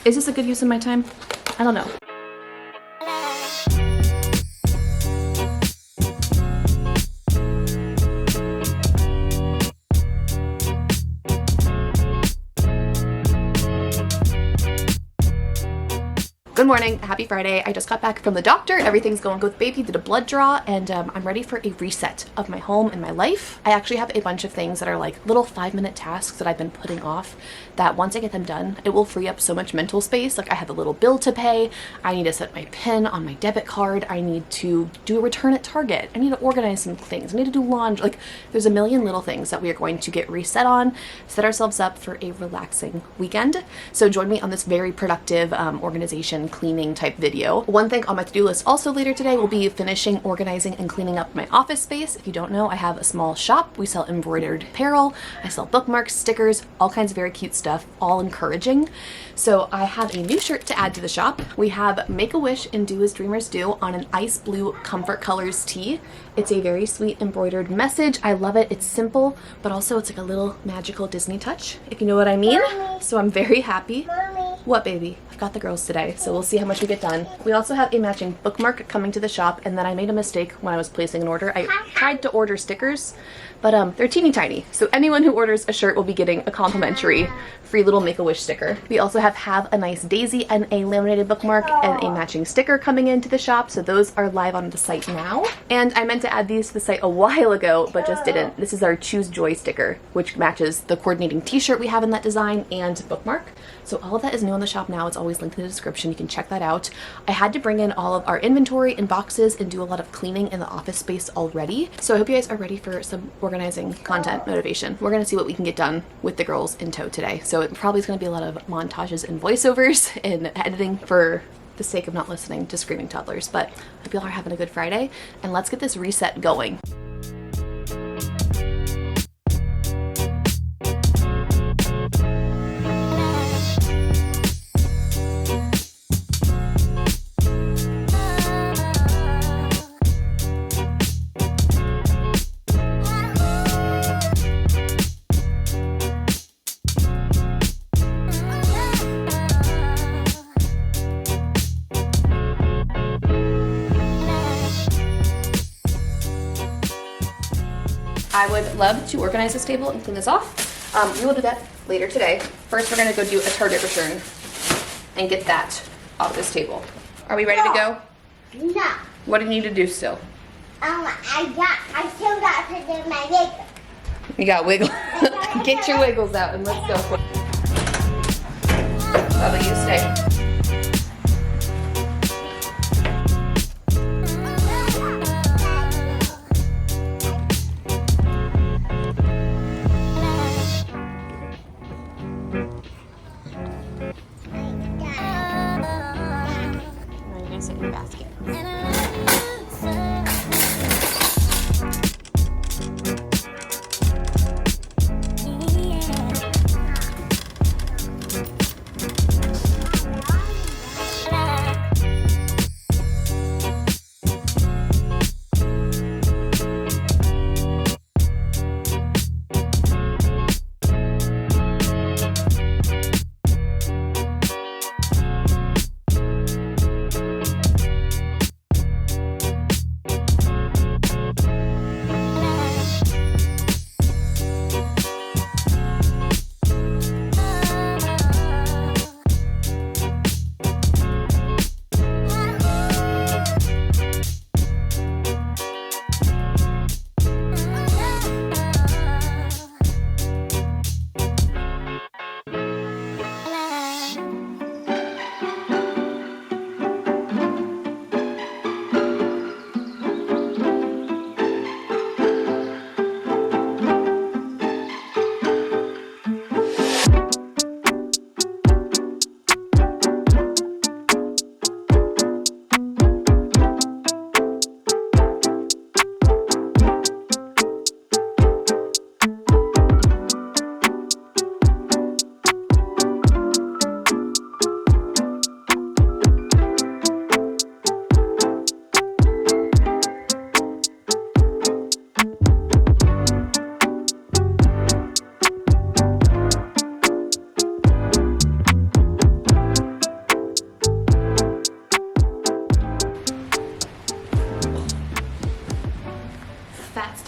Is this a good use of my time? I don't know. Good morning, happy Friday. I just got back from the doctor. Everything's going good with baby, did a blood draw, and I'm ready for a reset of my home and my life. I actually have a bunch of things that are like little 5-minute tasks that I've been putting off that once I get them done, it will free up so much mental space. Like I have a little bill to pay, I need to set my PIN on my debit card, I need to do a return at Target, I need to organize some things, I need to do laundry. Like there's a million little things that we are going to get reset on, set ourselves up for a relaxing weekend. So join me on this very productive organization cleaning type video. One thing on my to-do list also later today will be finishing organizing and cleaning up my office space. If you don't know, I have a small shop. We sell embroidered apparel, I sell bookmarks, stickers, all kinds of very cute stuff, all encouraging. So I have a new shirt to add to the shop. We have Make-A-Wish and Do As Dreamers Do on an ice blue Comfort Colors tee. It's a very sweet embroidered message. I love it. It's simple, but also it's like a little magical Disney touch, if you know what I mean. Mommy. So I'm very happy. Mommy. What, baby? I've got the girls today, so we'll see how much we get done. We also have a matching bookmark coming to the shop, and then I made a mistake when I was placing an order. I tried to order stickers, but they're teeny tiny. So anyone who orders a shirt will be getting a complimentary free little Make-A-Wish sticker. We also have a nice daisy and a laminated bookmark and a matching sticker coming into the shop, so those are live on the site now. And I meant to add these to the site a while ago, but just didn't. This is our Choose Joy sticker, which matches the coordinating t-shirt we have in that design and bookmark. So all of that is new on the shop now. It's always linked in the description. You can check that out. I had to bring in all of our inventory and boxes and do a lot of cleaning in the office space already. So I hope you guys are ready for some organizing content motivation. We're gonna see what we can get done with the girls in tow today. So it probably is gonna be a lot of montages and voiceovers and editing for the sake of not listening to screaming toddlers. But I hope y'all are having a good Friday, and let's get this reset going. I would love to organize this table and clean this off. We will do that later today. First, we're gonna go do a Target return and get that off this table. Are we ready to go? No. What do you need to do still? I still got to do my makeup. You got wiggle. Get your wiggles out and let's go. I'll let you stay. Sit in your basket.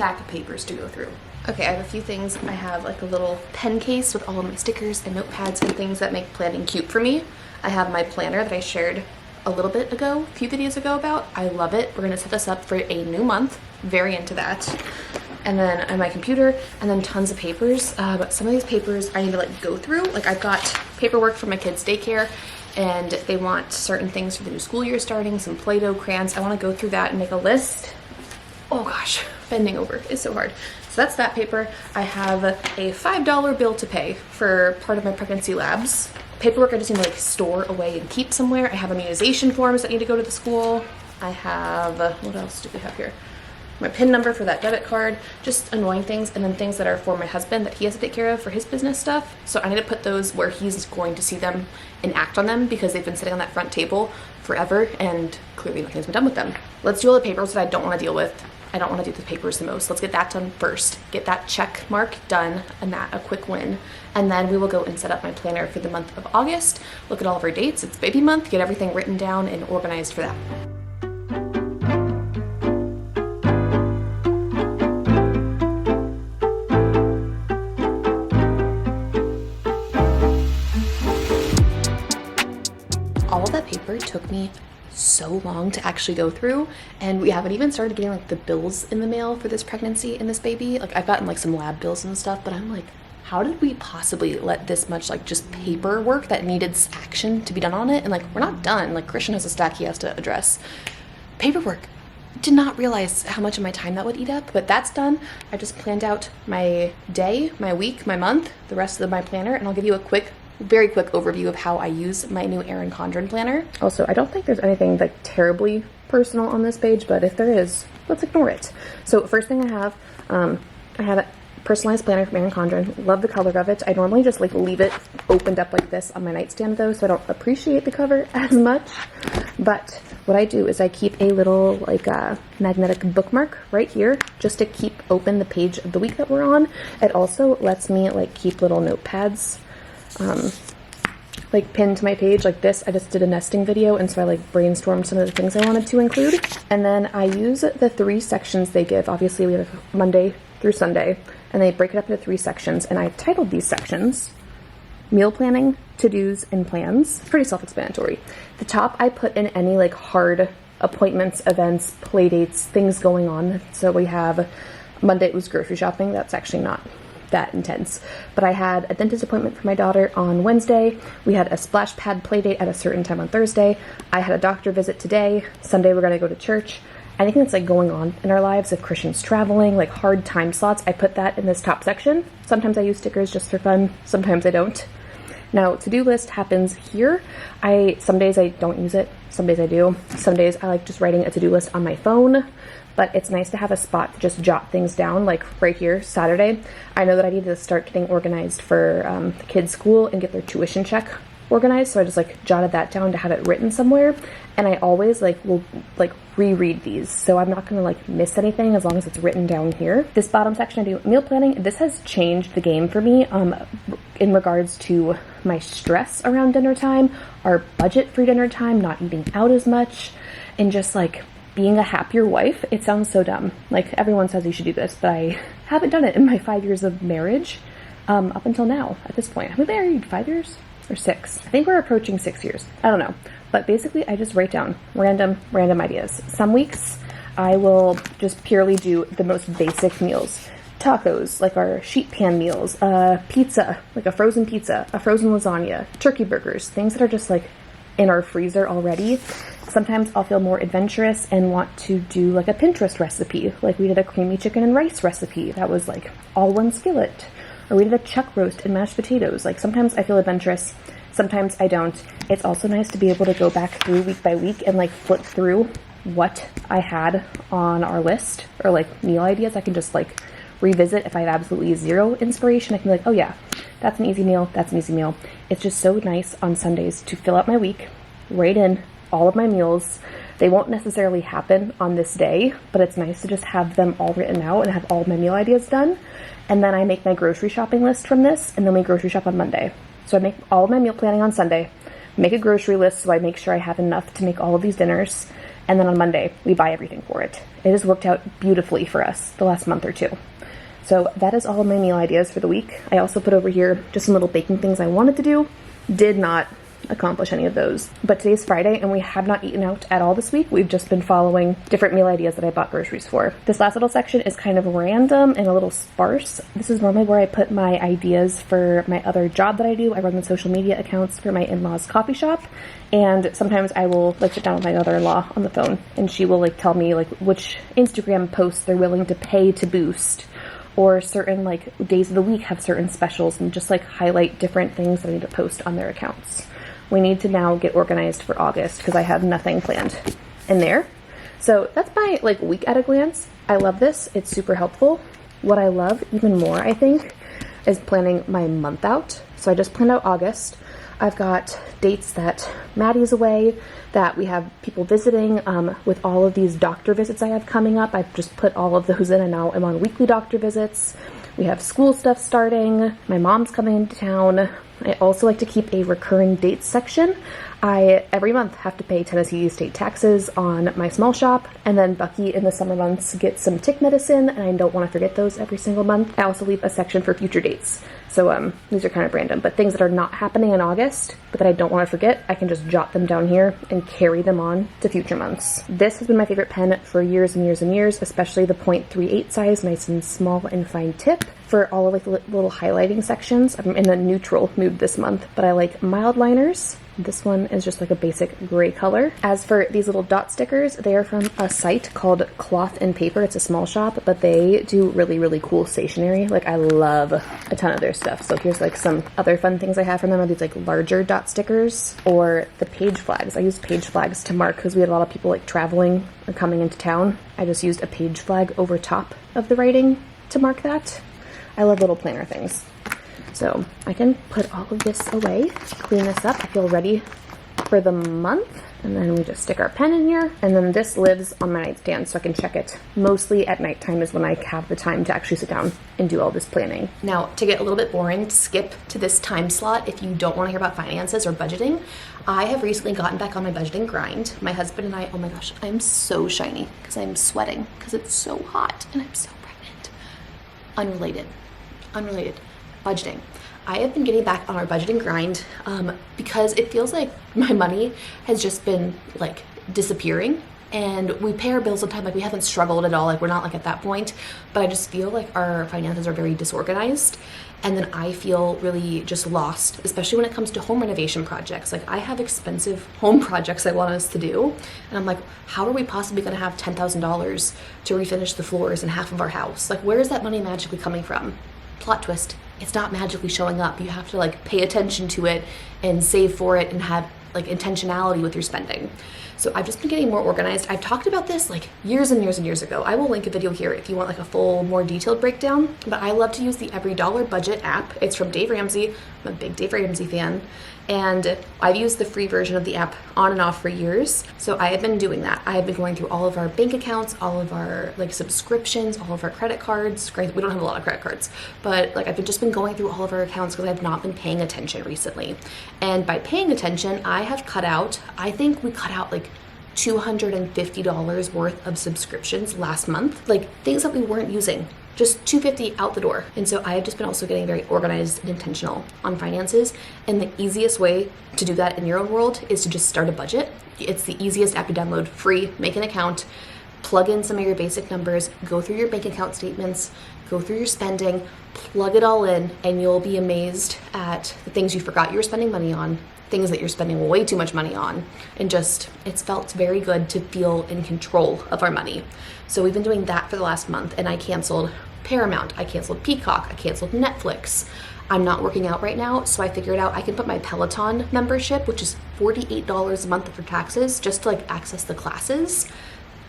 stack of papers to go through. Okay, I have a few things. I have like a little pen case with all of my stickers and notepads and things that make planning cute for me. I have my planner that I shared a little bit ago, a few videos ago about. I love it. We're gonna set this up for a new month. Very into that. And then on my computer, and then tons of papers. But some of these papers I need to like go through. Like I've got paperwork for my kids' daycare, and they want certain things for the new school year starting, some Play-Doh, crayons. I wanna go through that and make a list. Oh gosh, bending over is so hard. So that's that paper. I have a $5 bill to pay for part of my pregnancy labs. Paperwork I just need to like store away and keep somewhere. I have immunization forms that need to go to the school. I have, what else do we have here? My PIN number for that debit card, just annoying things, and then things that are for my husband that he has to take care of for his business stuff. So I need to put those where he's going to see them and act on them because they've been sitting on that front table forever and clearly nothing's been done with them. Let's do all the papers that I don't want to deal with. I don't want to do the papers the most. Let's get that done first. Get that check mark done and that a quick win. And then we will go and set up my planner for the month of August. Look at all of our dates. It's baby month. Get everything written down and organized for that. All of that paper took me so long to actually go through, and we haven't even started getting like the bills in the mail for this pregnancy and this baby. Like I've gotten like some lab bills and stuff, but I'm like, how did we possibly let this much like just paperwork that needed action to be done on it? And like we're not done. Like Christian has a stack he has to address. Paperwork. Did not realize how much of my time that would eat up, but that's done. I just planned out my day, my week, my month, the rest of my planner, and I'll give you a very quick overview of how I use my new Erin Condren planner. Also, I don't think there's anything like terribly personal on this page, but if there is, let's ignore it. So first thing I have a personalized planner from Erin Condren. Love the color of it. I normally just like leave it opened up like this on my nightstand though, so I don't appreciate the cover as much. But what I do is I keep a little like magnetic bookmark right here just to keep open the page of the week that we're on. It also lets me like keep little notepads like pinned to my page like this. I just did a nesting video, and so I like brainstormed some of the things I wanted to include. And then I use the 3 sections they give. Obviously we have Monday through Sunday, and they break it up into 3 sections, and I titled these sections meal planning, to-dos, and plans. Pretty self-explanatory. The top I put in any like hard appointments, events, play dates, things going on. So we have Monday, it was grocery shopping. That's actually not that intense, but I had a dentist appointment for my daughter on Wednesday. We had a splash pad play date at a certain time on Thursday. I had a doctor visit today. Sunday we're gonna go to church. Anything that's like going on in our lives, if Christian's traveling, like hard time slots, I put that in this top section. Sometimes I use stickers just for fun, sometimes I don't. Now, to-do list happens here. Some days I don't use it, some days I do. Some days I like just writing a to-do list on my phone, but it's nice to have a spot to just jot things down, like right here, Saturday. I know that I need to start getting organized for the kids' school and get their tuition check organized, so I just like jotted that down to have it written somewhere. And I always like will like reread these, so I'm not gonna like miss anything as long as it's written down here. This bottom section I do meal planning. This has changed the game for me in regards to my stress around dinner time, our budget for dinner time, not eating out as much, and just like being a happier wife. It sounds so dumb. Like everyone says you should do this, but I haven't done it in my 5 years of marriage up until now. At this point, have we been married 5 years or 6? I think we're approaching 6 years. I don't know. But basically, I just write down random ideas. Some weeks, I will just purely do the most basic meals. Tacos, like our sheet pan meals, pizza, like a frozen lasagna, turkey burgers, things that are just like in our freezer already. Sometimes I'll feel more adventurous and want to do like a Pinterest recipe. Like we did a creamy chicken and rice recipe that was like all one skillet. Or we did a chuck roast and mashed potatoes. Like sometimes I feel adventurous, sometimes I don't. It's also nice to be able to go back through week by week and like flip through what I had on our list or like meal ideas. I can just like revisit if I have absolutely zero inspiration. I can be like, oh yeah, that's an easy meal, that's an easy meal. It's just so nice on Sundays to fill out my week, write in all of my meals. They won't necessarily happen on this day, but it's nice to just have them all written out and have all of my meal ideas done. And then I make my grocery shopping list from this, and then we grocery shop on Monday. So I make all of my meal planning on Sunday. make a grocery list so I make sure I have enough to make all of these dinners. And then on Monday, we buy everything for it. It has worked out beautifully for us the last month or two. So that is all of my meal ideas for the week. I also put over here just some little baking things I wanted to do. Did not accomplish any of those. But today's Friday and we have not eaten out at all this week. We've just been following different meal ideas that I bought groceries for. This last little section is kind of random and a little sparse. This is normally where I put my ideas for my other job that I do. I run the social media accounts for my in-laws coffee shop. And sometimes I will like sit down with my mother-in-law on the phone and she will like tell me like which Instagram posts they're willing to pay to boost, or certain like days of the week have certain specials, and just like highlight different things that I need to post on their accounts. We need to now get organized for August because I have nothing planned in there. So that's my like week at a glance. I love this. It's super helpful. What I love even more, I think, is planning my month out. So I just planned out August. I've got dates that Maddie's away, that we have people visiting with all of these doctor visits I have coming up. I've just put all of those in and now I'm on weekly doctor visits. We have school stuff starting. My mom's coming into town. I also like to keep a recurring dates section. I, every month, have to pay Tennessee state taxes on my small shop, and then Bucky in the summer months gets some tick medicine, and I don't want to forget those every single month. I also leave a section for future dates. So these are kind of random, but things that are not happening in August, but that I don't want to forget, I can just jot them down here and carry them on to future months. This has been my favorite pen for years and years and years, especially the .38 size, nice and small and fine tip for all of like the little highlighting sections. I'm in a neutral mood this month, but I like mild liners. This one is just like a basic gray color. As for these little dot stickers, they are from a site called Cloth and Paper. It's a small shop, but they do really, really cool stationery. Like I love a ton of their stuff. So here's like some other fun things I have from them are these like larger dot stickers or the page flags. I use page flags to mark because we had a lot of people like traveling or coming into town. I just used a page flag over top of the writing to mark that. I love little planner things. So I can put all of this away, clean this up. I feel ready for the month. And then we just stick our pen in here. And then this lives on my nightstand so I can check it. Mostly at nighttime is when I have the time to actually sit down and do all this planning. Now, to get a little bit boring, skip to this time slot if you don't want to hear about finances or budgeting. I have recently gotten back on my budgeting grind. My husband and I, oh my gosh, I'm so shiny because I'm sweating because it's so hot and I'm so pregnant. Unrelated. Budgeting. I have been getting back on our budgeting grind because it feels like my money has just been like disappearing, and we pay our bills on time. Like we haven't struggled at all. Like we're not like at that point, but I just feel like our finances are very disorganized. And then I feel really just lost, especially when it comes to home renovation projects. Like I have expensive home projects I want us to do. And I'm like, how are we possibly gonna have $10,000 to refinish the floors in half of our house? Like where is that money magically coming from? Plot twist. It's not magically showing up. You have to like pay attention to it and save for it and have like intentionality with your spending. So I've just been getting more organized. I've talked about this like years and years and years ago. I will link a video here if you want like a full, more detailed breakdown, but I love to use the Every Dollar Budget app. It's from Dave Ramsey. I'm a big Dave Ramsey fan. And I've used the free version of the app on and off for years. So I have been doing that. I have been going through all of our bank accounts, all of our like subscriptions, all of our credit cards. We don't have a lot of credit cards, but like I've just been going through all of our accounts because I've not been paying attention recently. And by paying attention, I have cut out, I think we cut out like $250 worth of subscriptions last month, like things that we weren't using. Just $250 out the door. And so I have just been also getting very organized and intentional on finances. And the easiest way to do that in your own world is to just start a budget. It's the easiest app to download, free, make an account, plug in some of your basic numbers, go through your bank account statements, go through your spending, plug it all in, and you'll be amazed at the things you forgot you were spending money on, things that you're spending way too much money on, and just, it's felt very good to feel in control of our money. So we've been doing that for the last month, and I canceled Paramount, I canceled Peacock, I canceled Netflix. I'm not working out right now, so I figured out I can put my Peloton membership, which is $48 a month after taxes, just to like access the classes.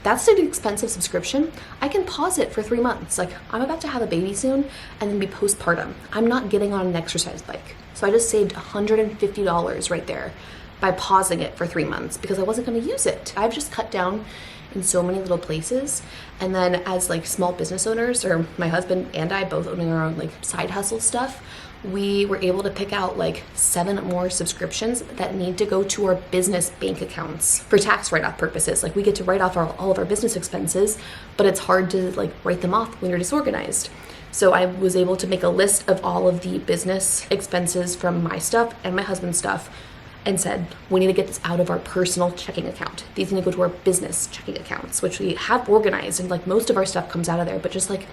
That's an expensive subscription. I can pause it for 3 months. Like I'm about to have a baby soon and then be postpartum. I'm not getting on an exercise bike. So I just saved $150 right there by pausing it for 3 months because I wasn't gonna use it. I've just cut down in so many little places. And then as like small business owners, or my husband and I both owning our own like side hustle stuff, we were able to pick out like 7 more subscriptions that need to go to our business bank accounts for tax write-off purposes. Like we get to write off all of our business expenses, but it's hard to like write them off when you're disorganized. So I was able to make a list of all of the business expenses from my stuff and my husband's stuff and said, we need to get this out of our personal checking account. These need to go to our business checking accounts, which we have organized, and like most of our stuff comes out of there, but just like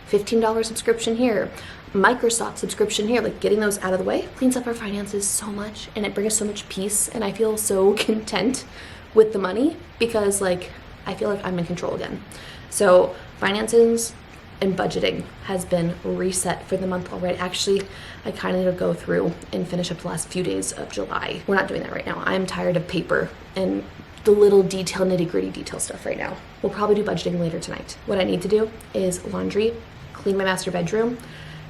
$15 subscription here, Microsoft subscription here, like getting those out of the way cleans up our finances so much, and it brings us so much peace, and I feel so content with the money because like I feel like I'm in control again. So finances and budgeting has been reset for the month already. Actually, I kind of need to go through and finish up the last few days of July. We're not doing that right now. I'm tired of paper and the little detail, nitty-gritty detail stuff right now. We'll probably do budgeting later tonight. What I need to do is laundry, clean my master bedroom,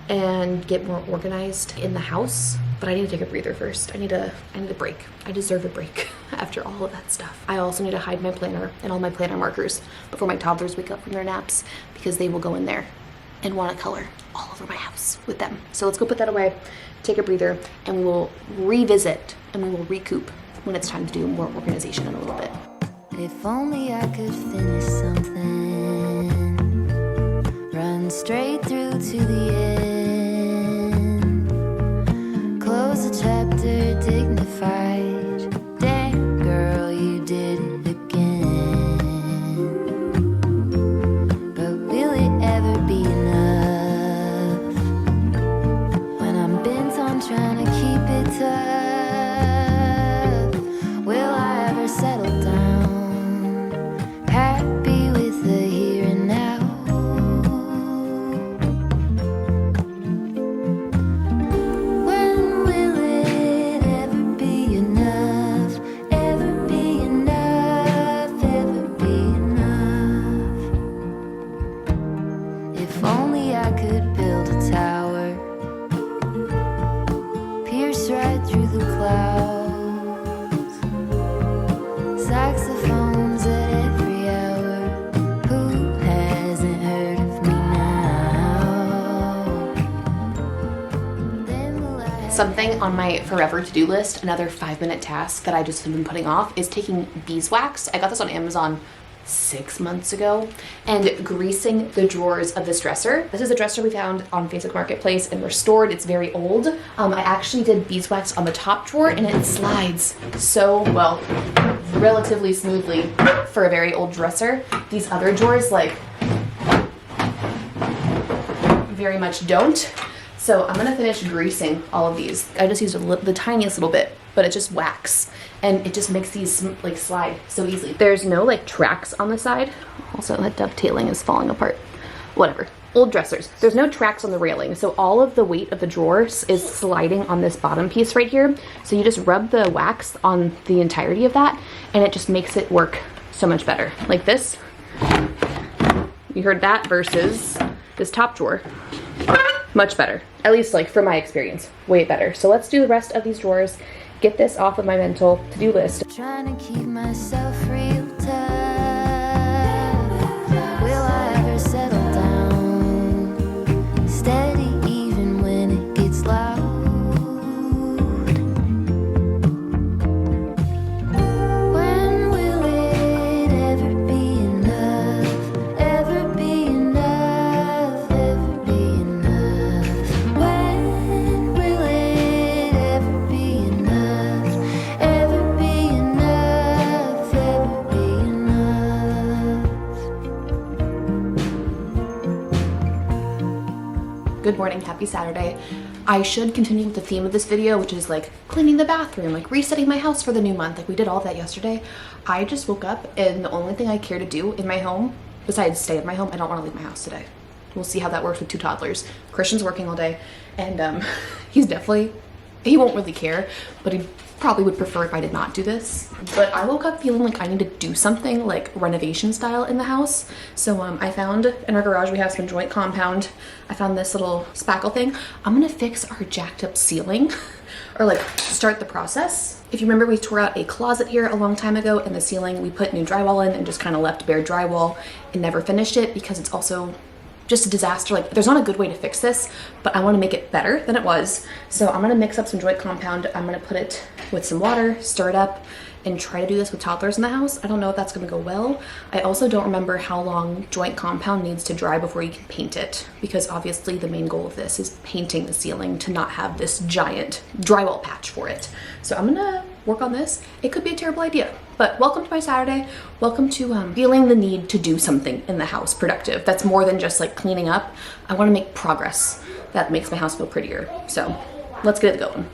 and get more organized in the house. But I need to take a breather first. I need a break. I deserve a break after all of that stuff. I also need to hide my planner and all my planner markers before my toddlers wake up from their naps, because they will go in there and want to color all over my house with them. So let's go put that away, take a breather, and we will revisit and we will recoup when it's time to do more organization in a little bit. If only I could finish something, run straight through to the end, close the chapter dignified. Dang girl, you did it again. But will it ever be enough when I'm bent on trying to keep it tough? Will I ever settle down, happy with the here and now? When will it ever be enough, ever be enough, ever be enough? If only I could build a tower, pierce right through the clouds, saxophones at every hour. Who hasn't heard of me now? Then will I Something on my forever to-do list, another 5-minute task that I just have been putting off, is taking beeswax. I got this on Amazon 6 months ago, and greasing the drawers of this dresser. This is a dresser we found on Facebook Marketplace and restored. It's very old. I actually did beeswax on the top drawer, and it slides so well, relatively smoothly for a very old dresser. These other drawers, like, very much don't. So I'm gonna finish greasing all of these. I just used the tiniest little bit, but it's just wax, and it just makes these like slide so easily. There's no like tracks on the side. Also, that dovetailing is falling apart. Whatever. Old dressers. There's no tracks on the railing, so all of the weight of the drawers is sliding on this bottom piece right here. So you just rub the wax on the entirety of that, and it just makes it work so much better. Like this. You heard that versus this top drawer. Much better. At least like from my experience, way better. So let's do the rest of these drawers, get this off of my mental to-do list. trying to keep myself real tough? Will I ever settle down, steady even when it gets loud? When will it ever be enough, ever be enough, ever be enough? When will it ever be enough, ever be enough, ever be enough? Good morning, happy Saturday. I should continue with the theme of this video, which is like cleaning the bathroom, like resetting my house for the new month. Like we did all of that yesterday. I just woke up, and the only thing I care to do in my home, besides stay at my home, I don't want to leave my house today. We'll see how that works with 2 toddlers. Christian's working all day, and he won't really care, but he probably would prefer if I did not do this. But I woke up feeling like I need to do something like renovation style in the house. So I found, in our garage we have some joint compound, I found this little spackle thing. I'm gonna fix our jacked up ceiling or like start the process. If you remember, we tore out a closet here a long time ago, and the ceiling we put new drywall in and just kind of left bare drywall and never finished it because it's also just a disaster. Like there's not a good way to fix this, but I want to make it better than it was. So I'm gonna mix up some joint compound. I'm gonna put it with some water, stir it up, and try to do this with toddlers in the house. I don't know if that's gonna go well. I also don't remember how long joint compound needs to dry before you can paint it, because obviously the main goal of this is painting the ceiling to not have this giant drywall patch for it. So I'm gonna work on this. It could be a terrible idea, but welcome to my Saturday. Welcome to feeling the need to do something in the house productive. That's more than just like cleaning up. I wanna make progress that makes my house feel prettier. So let's get it going.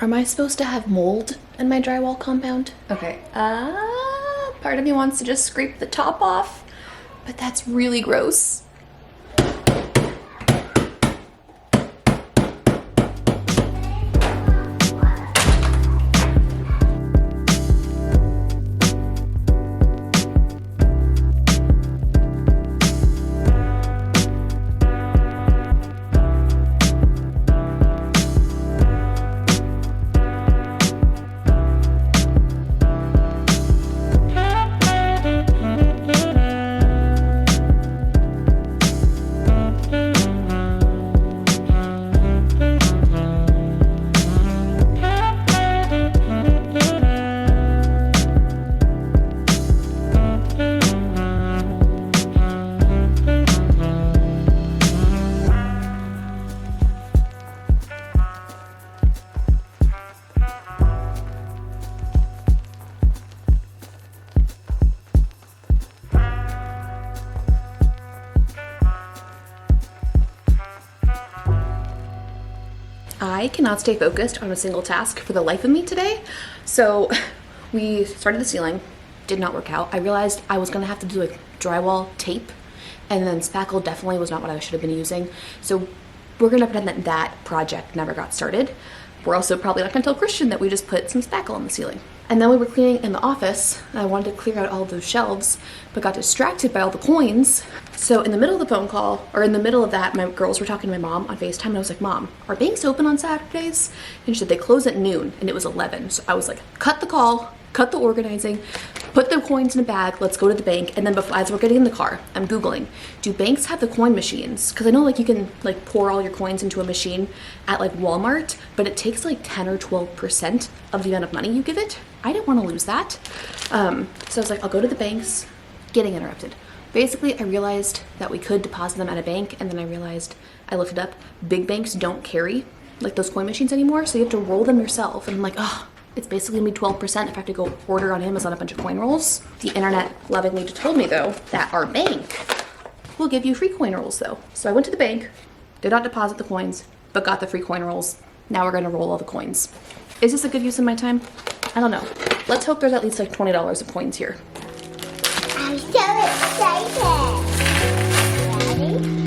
Am I supposed to have mold in my drywall compound? Okay, part of me wants to just scrape the top off, but that's really gross. I cannot stay focused on a single task for the life of me today. So we started the ceiling, did not work out. I realized I was gonna have to do like drywall tape, and then spackle definitely was not what I should have been using. So we're gonna pretend that that project never got started. We're also probably not gonna tell Christian that we just put some spackle on the ceiling. And then we were cleaning in the office, and I wanted to clear out all of those shelves, but got distracted by all the coins. So in the middle of the phone call, or in the middle of that, my girls were talking to my mom on FaceTime, and I was like, Mom, are banks open on Saturdays? And she said, they close at noon, and it was 11. So I was like, cut the call, cut the organizing, put the coins in a bag, let's go to the bank. And then before, as we're getting in the car, I'm Googling, do banks have the coin machines? Because I know like you can like pour all your coins into a machine at like Walmart, but it takes like 10 or 12% of the amount of money you give it. I didn't want to lose that. So I was like, I'll go to the banks. Getting interrupted. Basically, I realized that we could deposit them at a bank, and then I realized, I looked it up, big banks don't carry like those coin machines anymore, so you have to roll them yourself. And I'm like, oh, it's basically gonna be 12% if I have to go order on Amazon a bunch of coin rolls. The internet lovingly told me though that our bank will give you free coin rolls though. So I went to the bank, did not deposit the coins, but got the free coin rolls. Now we're gonna roll all the coins. Is this a good use of my time? I don't know. Let's hope there's at least like $20 of coins here. I'm so excited. Ready?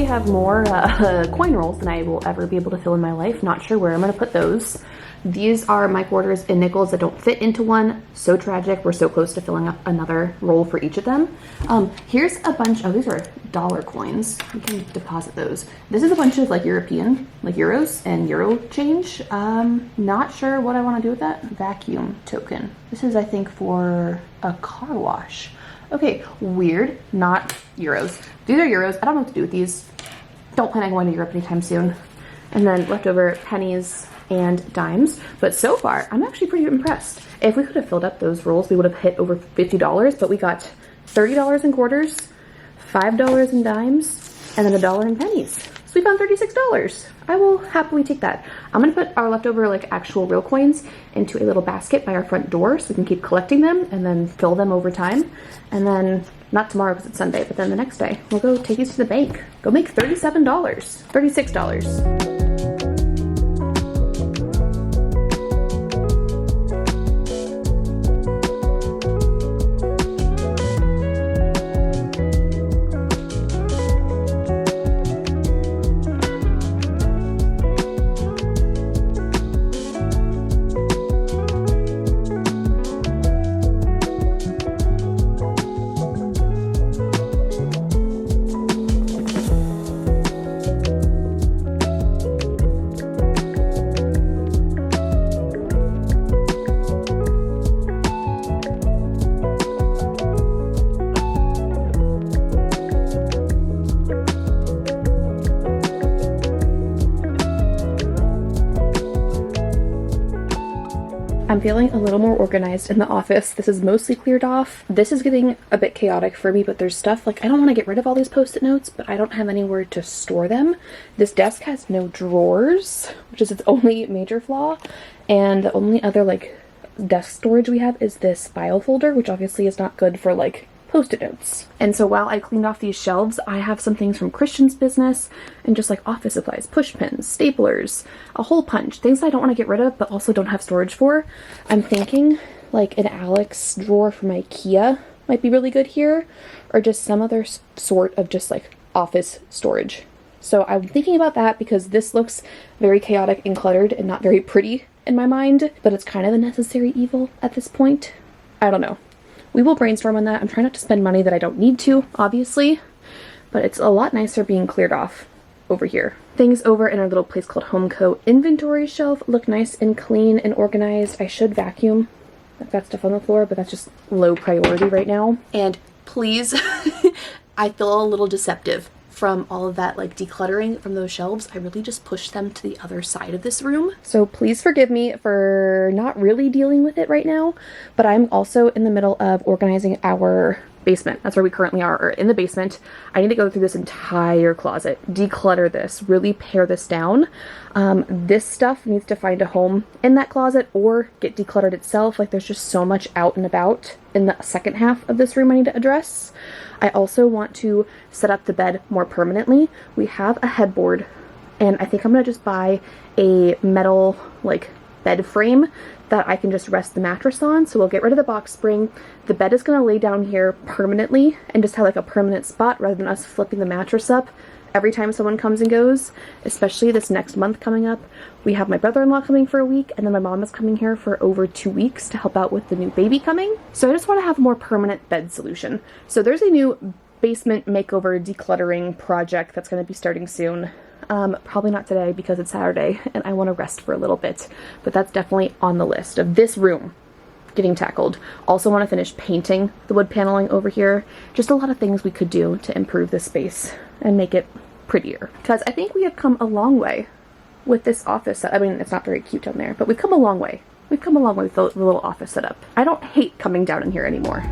Have more coin rolls than I will ever be able to fill in my life. Not sure where I'm gonna put those. These are my quarters and nickels that don't fit into one. So tragic. We're so close to filling up another roll for each of them. Here's a bunch. Oh, these are dollar coins. You can deposit those. This is a bunch of like European, like euros and euro change. Not sure what I want to do with that. Vacuum token. This is, I think, for a car wash. Okay, weird. Not euros. These are euros. I don't know what to do with these. Don't plan on going to Europe anytime soon. And then leftover pennies and dimes. But so far, I'm actually pretty impressed. If we could have filled up those rolls, we would have hit over $50, but we got $30 in quarters, $5 in dimes, and then $1 in pennies. So we found $36. I will happily take that. I'm gonna put our leftover like actual real coins into a little basket by our front door so we can keep collecting them and then fill them over time. And then, not tomorrow because it's Sunday, but then the next day, we'll go take these to the bank. Go make $37, $36. I'm feeling a little more organized in the office. This is mostly cleared off. This is getting a bit chaotic for me, but there's stuff like I don't want to get rid of all these post-it notes, but I don't have anywhere to store them. This desk has no drawers, which is its only major flaw. And the only other like desk storage we have is this file folder, which obviously is not good for like post-it notes. And so while I cleaned off these shelves, I have some things from Christian's business and just like office supplies, push pins, staplers, a hole punch, things I don't want to get rid of but also don't have storage for. I'm thinking like an Alex drawer from IKEA might be really good here, or just some other sort of just like office storage. So I'm thinking about that because this looks very chaotic and cluttered and not very pretty in my mind, but it's kind of a necessary evil at this point. I don't know. We will brainstorm on that. I'm trying not to spend money that I don't need to, obviously, but it's a lot nicer being cleared off over here. Things over in our little place called Homeco inventory shelf look nice and clean and organized. I should vacuum. I've got stuff on the floor, but that's just low priority right now. And please, I feel a little deceptive from all of that like decluttering from those shelves. I really just pushed them to the other side of this room. So please forgive me for not really dealing with it right now, but I'm also in the middle of organizing our basement. That's where we currently are, or in the basement. I need to go through this entire closet, declutter this, really pare this down. This stuff needs to find a home in that closet or get decluttered itself. Like there's just so much out and about in the second half of this room I need to address. I also want to set up the bed more permanently. We have a headboard and I think I'm gonna just buy a metal like bed frame that I can just rest the mattress on. So we'll get rid of the box spring. The bed is gonna lay down here permanently and just have like a permanent spot rather than us flipping the mattress up every time someone comes and goes, especially this next month coming up. We have my brother-in-law coming for a week and then my mom is coming here for over 2 weeks to help out with the new baby coming. So I just want to have a more permanent bed solution. So there's a new basement makeover decluttering project that's going to be starting soon. Probably not today because it's Saturday and I want to rest for a little bit, but that's definitely on the list of this room getting tackled. Also want to finish painting the wood paneling over here. Just a lot of things we could do to improve this space and make it prettier, because I think we have come a long way with this office. I mean, it's not very cute down there, but we've come a long way. We've come a long way with the little office setup. I don't hate coming down in here anymore.